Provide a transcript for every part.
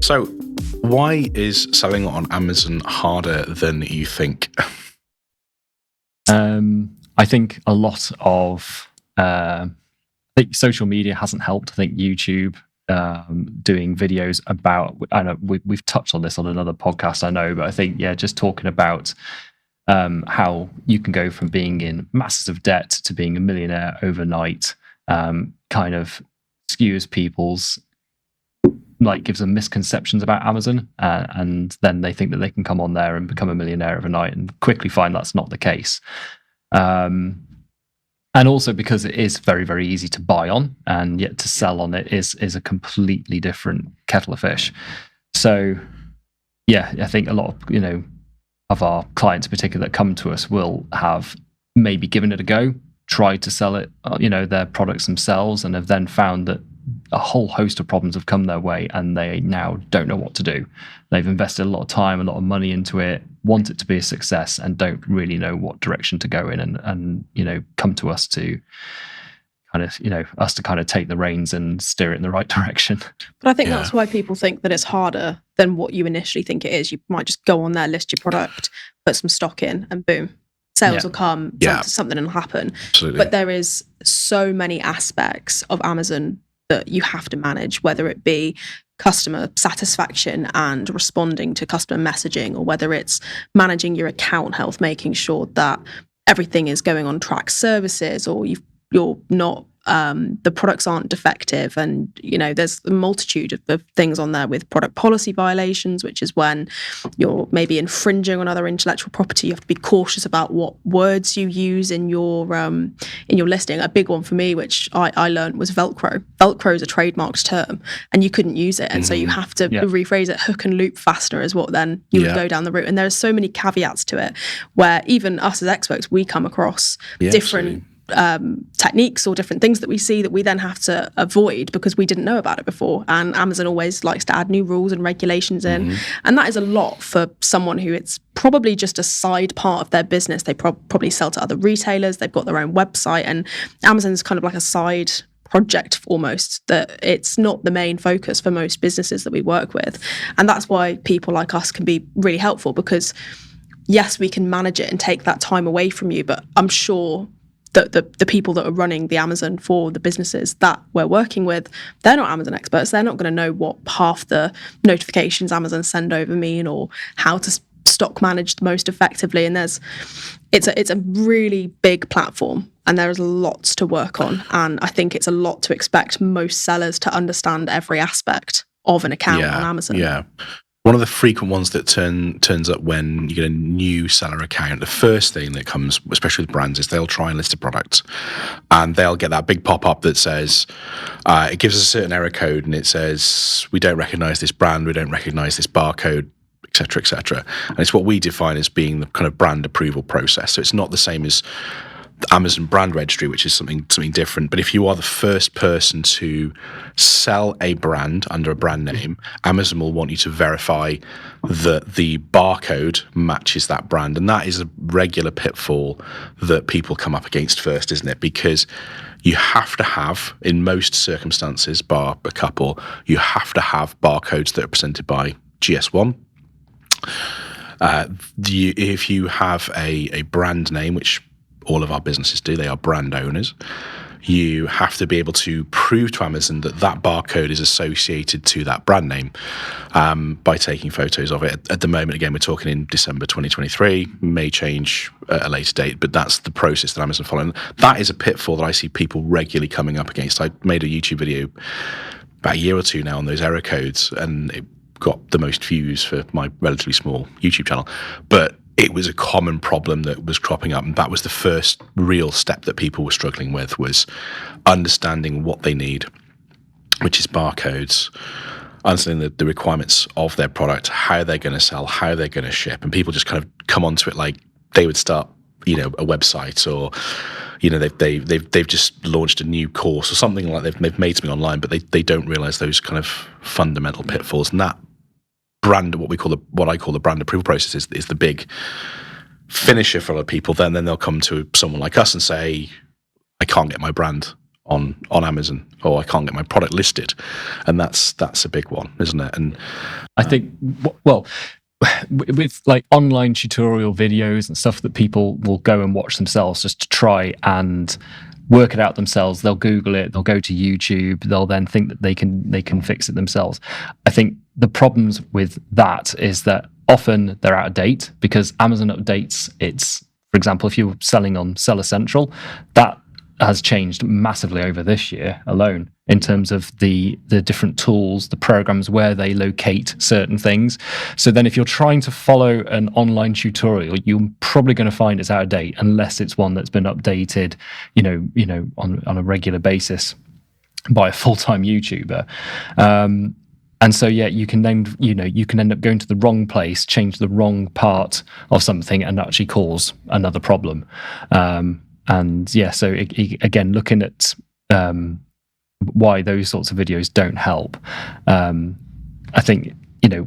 So, why is selling on Amazon harder than you think? I think a lot of I think social media hasn't helped. I think YouTube doing videos about, I know we've touched on this on another podcast, I know, but I think just talking about how you can go from being in masses of debt to being a millionaire overnight, kind of skews people's, like, gives them misconceptions about Amazon, and then they think that they can come on there and become a millionaire overnight, and quickly find that's not the case. And also because it is very, very easy to buy on, and yet to sell on it is a completely different kettle of fish. So, I think a lot of of our clients, in particular, that come to us will have maybe given it a go, tried to sell it, their products themselves, and have then found that a whole host of problems have come their way, and they now don't know what to do. They've invested a lot of time, a lot of money into it, want it to be a success, and don't really know what direction to go in, and come to us to kind of take the reins and steer it in the right direction. But I think that's why people think that it's harder than what you initially think it is. You might just go on there, list your product, put some stock in, and boom, sales will come, something will happen. Absolutely. But there is so many aspects of Amazon that you have to manage, whether it be customer satisfaction and responding to customer messaging, or whether it's managing your account health, making sure that everything is going on track services, or you're not the products aren't defective, and there's a multitude of things on there with product policy violations, which is when you're maybe infringing on other intellectual property. You have to be cautious about what words you use in your listing. A big one for me, which I learned, was Velcro. Velcro is a trademarked term, and you couldn't use it, and so you have to rephrase it. Hook and loop fastener is what then you would go down the route, and there are so many caveats to it, where even us as experts, we come across different techniques or different things that we see that we then have to avoid because we didn't know about it before. And Amazon always likes to add new rules and regulations in, and that is a lot for someone who it's probably just a side part of their business. They probably sell to other retailers, they've got their own website, and Amazon's kind of like a side project almost, that it's not the main focus for most businesses that we work with. And that's why people like us can be really helpful, because yes, we can manage it and take that time away from you, but I'm sure the people that are running the Amazon for the businesses that we're working with, they're not Amazon experts. They're not going to know what half the notifications Amazon send over mean, or how to stock manage the most effectively. And it's a really big platform, and there's lots to work on. And I think it's a lot to expect most sellers to understand every aspect of an account on Amazon. Yeah. One of the frequent ones that turns up when you get a new seller account, the first thing that comes, especially with brands, is they'll try and list a product, and they'll get that big pop-up that says, it gives us a certain error code, and it says, we don't recognize this brand, we don't recognize this barcode, etc., etc. And it's what we define as being the kind of brand approval process. So it's not the same as the Amazon brand registry, which is something different. But if you are the first person to sell a brand under a brand name, Amazon will want you to verify that the barcode matches that brand. And that is a regular pitfall that people come up against first, isn't it? Because you have to have, in most circumstances, bar a couple, you have to have barcodes that are presented by GS1. If you have a brand name, which all of our businesses do, they are brand owners, you have to be able to prove to Amazon that that barcode is associated to that brand name by taking photos of it. At the moment, again, we're talking in December 2023, may change at a later date, but that's the process that Amazon follow. And that is a pitfall that I see people regularly coming up against. I made a YouTube video about a year or two now on those error codes, and it got the most views for my relatively small YouTube channel. But it was a common problem that was cropping up, and that was the first real step that people were struggling with, was understanding what they need, which is barcodes, understanding the requirements of their product, how they're going to sell, how they're going to ship. And people just kind of come onto it like they would start, a website, or they've just launched a new course or something like they've made something online, but they don't realize those kind of fundamental pitfalls. And that brand, what I call the brand approval process, is the big finisher for a lot of people. Then they'll come to someone like us and say, I can't get my brand on Amazon, or I can't get my product listed, and that's a big one, isn't it? And I think, well, with like online tutorial videos and stuff that people will go and watch themselves just to try and work it out themselves, they'll Google it, they'll go to YouTube, they'll then think that they can fix it themselves. I think the problems with that is that often they're out of date, because Amazon updates its, for example, if you're selling on Seller Central, that has changed massively over this year alone in terms of the different tools, the programs where they locate certain things. So then if you're trying to follow an online tutorial, you're probably going to find it's out of date unless it's one that's been updated, on a regular basis by a full-time YouTuber. And so, you can then, you can end up going to the wrong place, change the wrong part of something, and actually cause another problem. So again, looking at why those sorts of videos don't help. I think,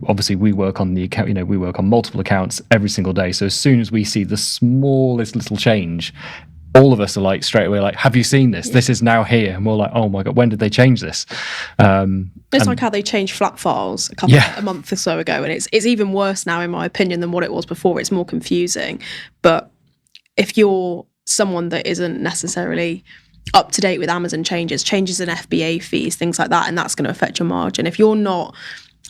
obviously we work on the account, we work on multiple accounts every single day. So as soon as we see the smallest little change, all of us are like straight away like, have you seen this? This is now here. And we're like, oh my God, when did they change this? It's like how they changed flat files a month or so ago. And it's even worse now, in my opinion, than what it was before. It's more confusing. But if you're someone that isn't necessarily up to date with Amazon changes in FBA fees, things like that, and that's going to affect your margin. If you're not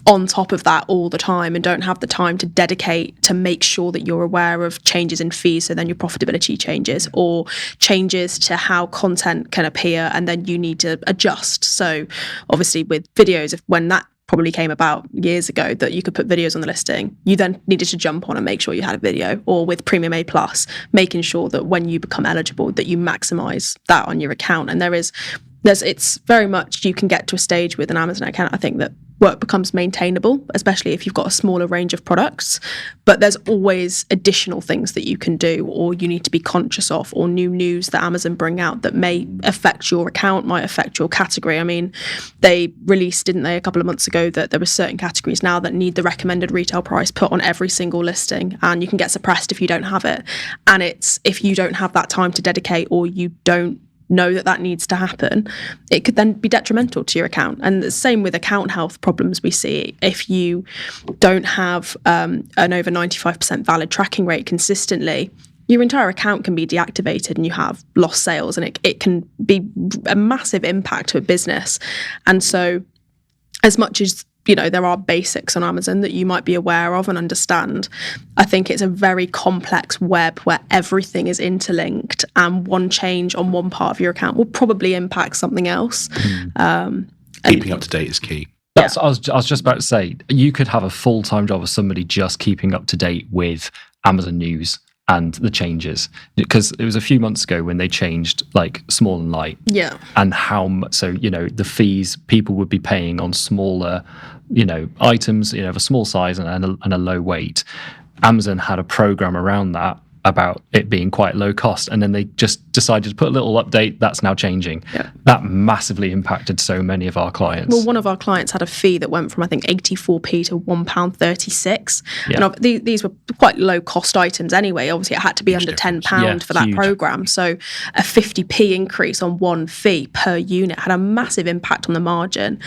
on top of that all the time and don't have the time to dedicate to make sure that you're aware of changes in fees, so then your profitability changes, or changes to how content can appear, and then you need to adjust. So obviously with videos, when that probably came about years ago, that you could put videos on the listing, you then needed to jump on and make sure you had a video. Or with Premium A Plus, making sure that when you become eligible that you maximize that on your account. And it's very much, you can get to a stage with an Amazon account, I think, that work becomes maintainable, especially if you've got a smaller range of products. But there's always additional things that you can do, or you need to be conscious of, or new news that Amazon bring out that may affect your account, might affect your category. I mean, they released, didn't they, a couple of months ago, that there were certain categories now that need the recommended retail price put on every single listing, and you can get suppressed if you don't have it. And it's, if you don't have that time to dedicate, or you don't know that needs to happen, it could then be detrimental to your account. And the same with account health problems we see. If you don't have an over 95% valid tracking rate consistently, your entire account can be deactivated and you have lost sales, and it can be a massive impact to a business. And so as much as there are basics on Amazon that you might be aware of and understand, I think it's a very complex web where everything is interlinked, and one change on one part of your account will probably impact something else. Keeping up to date is key. I was just about to say, you could have a full-time job of somebody just keeping up to date with Amazon news and the changes, because it was a few months ago when they changed like small and light, and how much, so the fees people would be paying on smaller items of a small size and a low weight. Amazon had a program around that about it being quite low cost, and then they just decided to put a little update that's now changing. That massively impacted so many of our clients. Well, one of our clients had a fee that went from, I think, 84p to £1.36. And these were quite low cost items anyway. Obviously it had to be under £10 for that program, so a 50p increase on one fee per unit had a massive impact on the margin.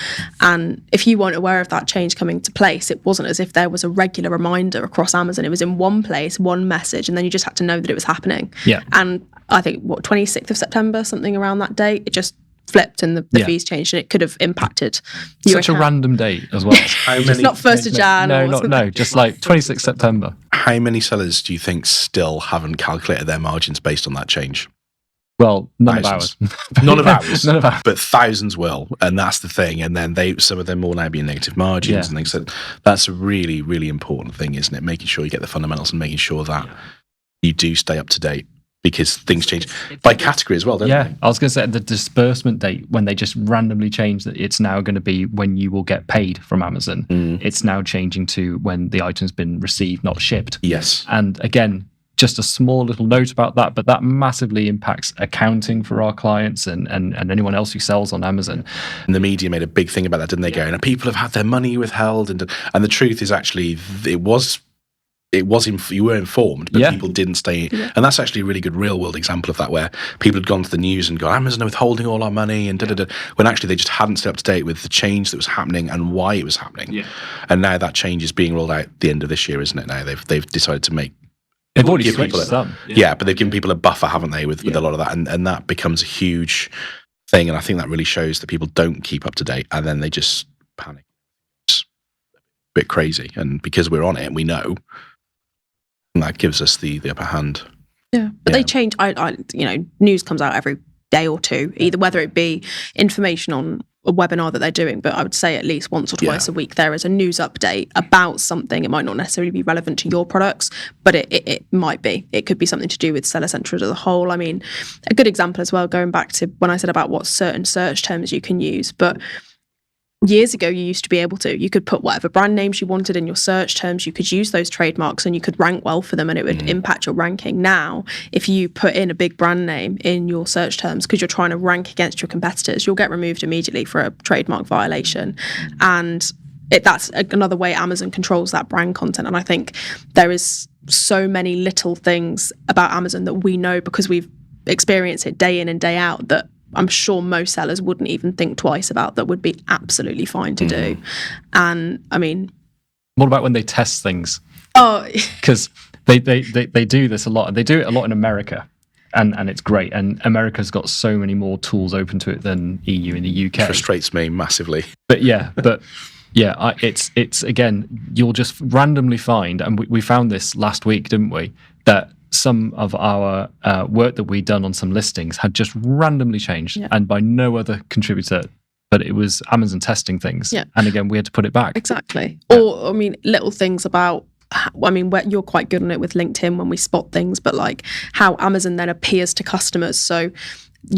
And if you weren't aware of that change coming to place, it wasn't as if there was a regular reminder across Amazon. It was in one place, one message, and then you just had to know that it was happening. And I think 26th of September, something around that date, it just flipped and the fees changed, and it could have impacted your account. A random date as well. It's not 1st of Jan. No, just like 26th September. How many sellers do you think still haven't calculated their margins based on that change? Well, none of ours. None of ours. None of ours. But thousands will, and that's the thing. And then some of them will now be in negative margins and things. So that's a really, really important thing, isn't it? Making sure you get the fundamentals and making sure that you do stay up to date, because things change by category as well, don't they? I was going to say the disbursement date, when they just randomly change that it's now going to be when you will get paid from Amazon. It's now changing to when the item's been received, not shipped. Yes. And again, just a small little note about that, but that massively impacts accounting for our clients and anyone else who sells on Amazon. And the media made a big thing about that, didn't they? Going, and people have had their money withheld, and the truth is actually it was you were informed, but Yeah. people didn't stay. And that's actually a really good real world example of that, where people had gone to the news and gone, Amazon are withholding all our money and when actually they just hadn't stayed up to date with the change that was happening and why it was happening. Yeah. And now that change is being rolled out at the end of this year, isn't it? Now they've decided to make. They've already give switched people some. Yeah, but they've given people a buffer, haven't they, with a lot of that, and that becomes a huge thing. And I think that really shows that people don't keep up to date, and then they just panic. It's a bit crazy, and because we're on it, and we know, and that gives us the upper hand. Yeah, but they change. News comes out every day or two, either whether it be information on a webinar that they're doing, but I would say at least once or twice a week there is a news update about something. It might not necessarily be relevant to your products, but it might be. It could be something to do with Seller Central as a whole. I mean, a good example as well, going back to when I said about what certain search terms you can use, but years ago, you used to be able to. You could put whatever brand names you wanted in your search terms. You could use those trademarks and you could rank well for them and it would impact your ranking. Now, if you put in a big brand name in your search terms because you're trying to rank against your competitors, you'll get removed immediately for a trademark violation. And that's another way Amazon controls that brand content. And I think there is so many little things about Amazon that we know because we've experienced it day in and day out that I'm sure most sellers wouldn't even think twice about, that would be absolutely fine to do. And I mean, what about when they test things? Oh, Because they do this a lot. They do it a lot in America, and it's great. And America's got so many more tools open to it than EU and the UK. Frustrates me massively. But it's again, you'll just randomly find, and we found this last week, didn't we? That some of our work that we'd done on some listings had just randomly changed, and by no other contributor, but it was Amazon testing things. Yeah. And again, we had to put it back. exactly. Or, I mean, little things about, I mean, you're quite good on it with LinkedIn when we spot things, but like how Amazon then appears to customers. So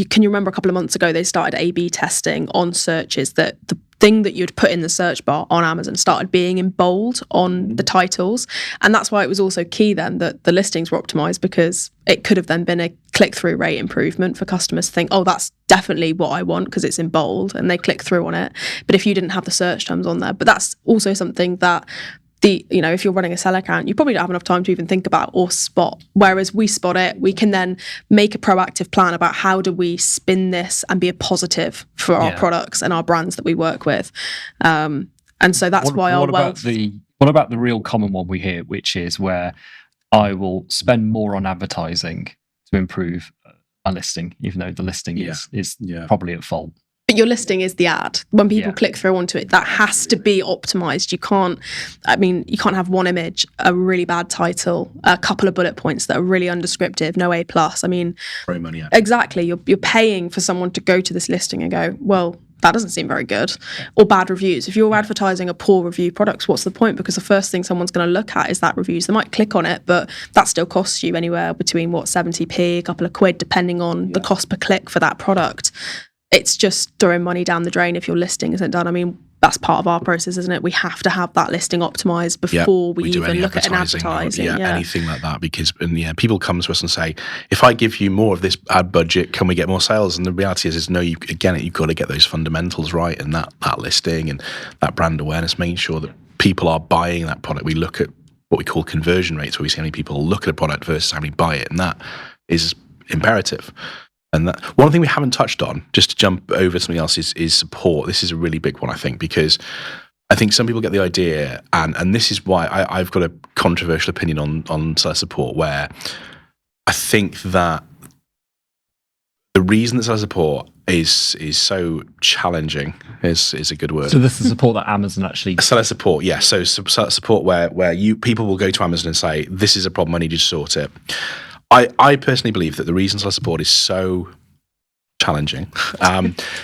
can you remember a couple of months ago, they started A/B testing on searches that the thing that you'd put in the search bar on Amazon started being in bold on the titles. And that's why it was also key then that the listings were optimized, because it could have then been a click-through rate improvement for customers to think, oh, that's definitely what I want because it's in bold, and they click through on it. But if you didn't have the search terms on there, but that's also something that if you're running a seller account, you probably don't have enough time to even think about or spot. Whereas we spot it, we can then make a proactive plan about how do we spin this and be a positive for our products and our brands that we work with. And so that's why our wealth. What about the real common one we hear, which is where I will spend more on advertising to improve a listing, even though the listing is probably at fault. But your listing is the ad. When people click through onto it, that has to be optimized. You can't have one image, a really bad title, a couple of bullet points that are really undescriptive, no A+. I mean, Throw money at. Exactly. You're paying for someone to go to this listing and go, well, that doesn't seem very good. Or bad reviews. If you're advertising a poor review product, what's the point? Because the first thing someone's going to look at is that reviews. They might click on it, but that still costs you anywhere between 70p, a couple of quid, depending on the cost per click for that product. It's just throwing money down the drain if your listing isn't done. I mean, that's part of our process, isn't it? We have to have that listing optimized before we even look at an advertising. Anything like that. Because people come to us and say, if I give you more of this ad budget, can we get more sales? And the reality is no, you've got to get those fundamentals right, and that listing and that brand awareness, making sure that people are buying that product. We look at what we call conversion rates, where we see how many people look at a product versus how many buy it, and that is imperative. And that, one thing we haven't touched on, just to jump over something else, is support. This is a really big one, I think, because I think some people get the idea, and this is why I've got a controversial opinion on seller support, where I think that the reason that seller support is so challenging is a good word. So this is support that Amazon actually... Seller support, yes. So seller support where people will go to Amazon and say, this is a problem, I need you to sort it. I personally believe that the reason seller support is so challenging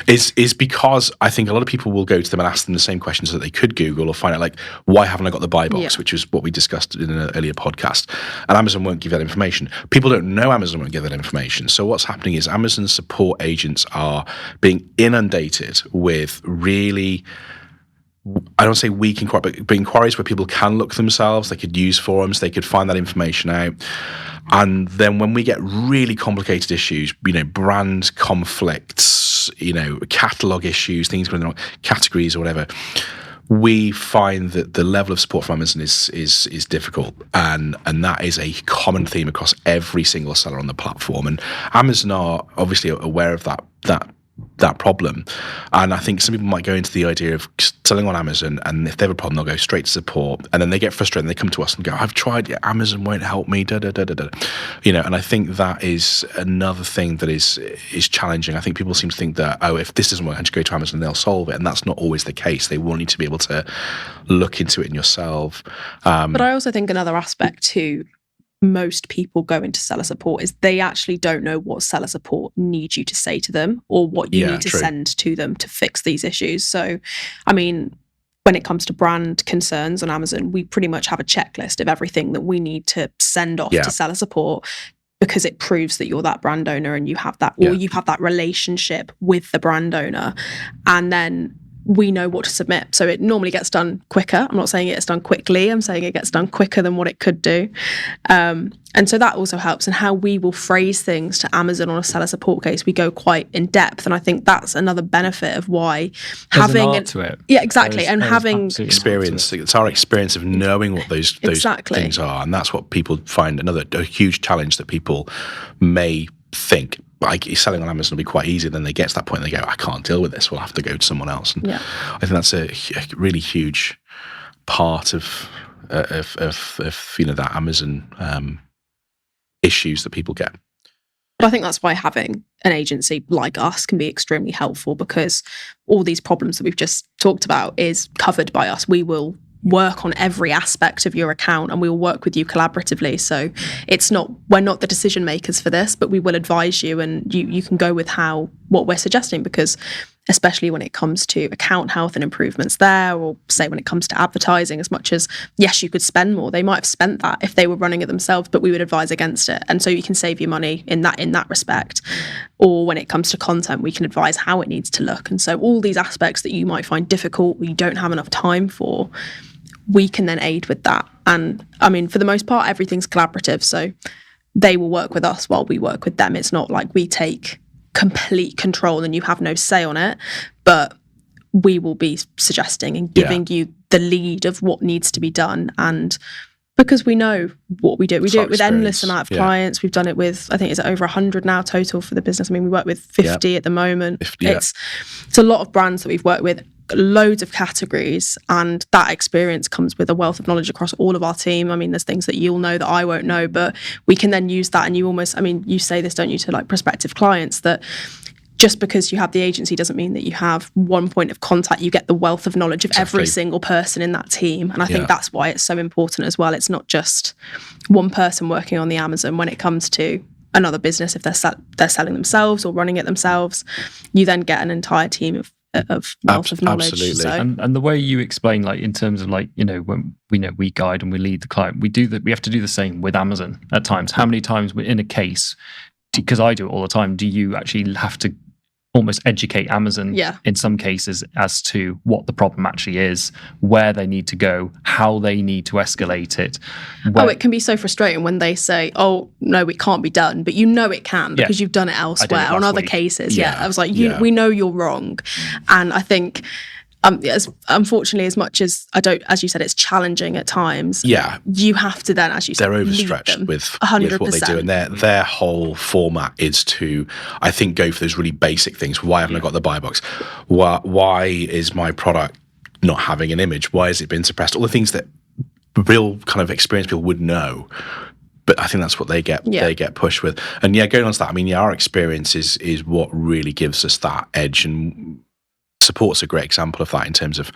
is because I think a lot of people will go to them and ask them the same questions that they could Google or find out, like, why haven't I got the buy box, which is what we discussed in an earlier podcast. And Amazon won't give that information. People don't know Amazon won't give that information. So what's happening is Amazon support agents are being inundated with really... I don't say weak inquiries, but inquiries where people can look themselves. They could use forums. They could find that information out. And then when we get really complicated issues, brand conflicts, catalog issues, things going on, categories or whatever, we find that the level of support from Amazon is difficult, and that is a common theme across every single seller on the platform. And Amazon are obviously aware of that problem, and I think some people might go into the idea of selling on Amazon, and if they have a problem, they'll go straight to support, and then they get frustrated and they come to us and go, "I've tried, Amazon won't help me." And I think that is another thing that is challenging. I think people seem to think that, oh, if this doesn't work, I just go to Amazon and they'll solve it, and that's not always the case. They will need to be able to look into it in yourself. But I also think another aspect to most people go into seller support is they actually don't know what seller support needs you to say to them or what you need to send to them to fix these issues. So, I mean, when it comes to brand concerns on Amazon, we pretty much have a checklist of everything that we need to send off to seller support, because it proves that you're that brand owner and you have that, or you have that relationship with the brand owner. And then we know what to submit. So it normally gets done quicker. I'm not saying it gets done quickly. I'm saying it gets done quicker than what it could do. And so that also helps. And how we will phrase things to Amazon on a seller support case, we go quite in depth. And I think that's another benefit of why there's an art to it. Yeah, exactly. And having experience, it's our experience of knowing what those things are. And that's what people find a huge challenge that people may think. Like selling on Amazon will be quite easy. Then they get to that point and they go, I can't deal with this. We'll have to go to someone else. And I think that's a really huge part of that Amazon issues that people get. But I think that's why having an agency like us can be extremely helpful, because all these problems that we've just talked about is covered by us. We will work on every aspect of your account and we will work with you collaboratively. So we're not the decision makers for this, but we will advise you, and you can go with what we're suggesting, because especially when it comes to account health and improvements there, or say when it comes to advertising, as much as, yes, you could spend more, they might have spent that if they were running it themselves, but we would advise against it. And so you can save your money in that respect. Or when it comes to content, we can advise how it needs to look. And so all these aspects that you might find difficult or you don't have enough time for, we can then aid with that. And I mean, for the most part, everything's collaborative. So they will work with us while we work with them. It's not like we take complete control and you have no say on it, but we will be suggesting and giving you the lead of what needs to be done. And because we know what we do. We do it with endless amount of clients. We've done it with, I think it's over 100 now total for the business. I mean, we work with 50 at the moment. 50, it's a lot of brands that we've worked with, loads of categories, and that experience comes with a wealth of knowledge across all of our team. I mean, there's things that you'll know that I won't know, but we can then use that. And you say this, don't you, to like prospective clients, that just because you have the agency doesn't mean that you have one point of contact. You get the wealth of knowledge of every single person in that team. And I think that's why it's so important as well. It's not just one person working on the Amazon. When it comes to another business, if they're selling themselves or running it themselves, you then get an entire team of wealth of knowledge. Absolutely. So. And the way you explain, like in terms of like, when we guide and we lead the client, we have to do the same with Amazon at times. How many times in a case, because I do it all the time, do you actually have to almost educate Amazon in some cases as to what the problem actually is, where they need to go, how they need to escalate it? It can be so frustrating when they say, oh, no, it can't be done. But it can, because you've done it elsewhere on other cases. I was like, we know you're wrong. And I think, unfortunately, as much as as you said, it's challenging at times. You have to then, as you said, they're overstretched with 100%. What they do, and their whole format is to, I think, go for those really basic things. Why haven't I got the buy box? Why is my product not having an image? Why has it been suppressed? All the things that real kind of experienced people would know. But I think that's what they get. They get pushed with. And going on to that, I mean, our experience is what really gives us that edge, and support's a great example of that in terms of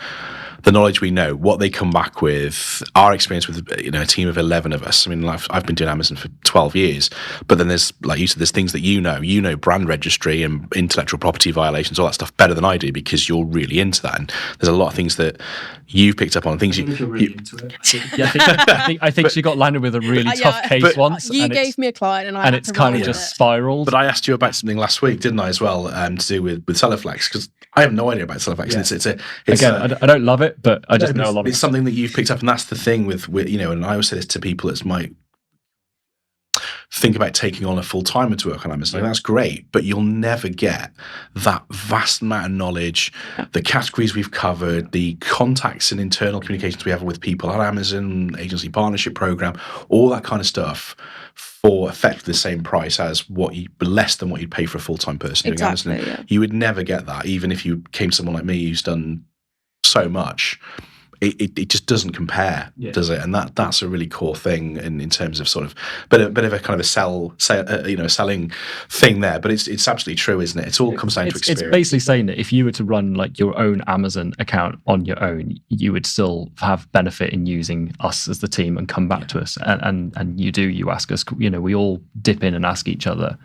the knowledge we know, what they come back with, our experience with a team of 11 of us. I mean, I've been doing Amazon for 12 years, but then there's, like you said, there's things that you know brand registry and intellectual property violations, all that stuff better than I do, because you're really into that. And there's a lot of things that you've picked up on, things you're really into it. I think she got landed with a really tough case once. You gave me a client and it's kind of just spiraled. But I asked you about something last week, didn't I, as well, to do with Sellerflex, because I have no idea about Sellerflex. Again, I don't love it, but I just know a lot of it. It's something that you've picked up, and that's the thing with and I always say this to people, it's my think about taking on a full-timer to work on Amazon. That's great, but you'll never get that vast amount of knowledge, the categories we've covered, the contacts and internal communications we have with people at Amazon, agency partnership program, all that kind of stuff for effectively the same price as less than what you'd pay for a full-time person doing Amazon. Yeah. You would never get that, even if you came to someone like me who's done so much. It just doesn't compare, does it? And that's a really core thing in terms of sort of, but a bit of a kind of a selling thing there. But it's absolutely true, isn't it? It all comes down to experience. It's basically saying that if you were to run like your own Amazon account on your own, you would still have benefit in using us as the team and come back to us. And you ask us. We all dip in and ask each other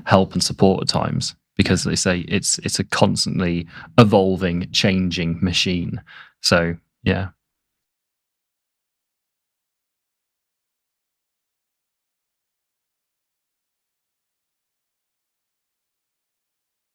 help and support at times, because they say it's a constantly evolving, changing machine. So. Yeah.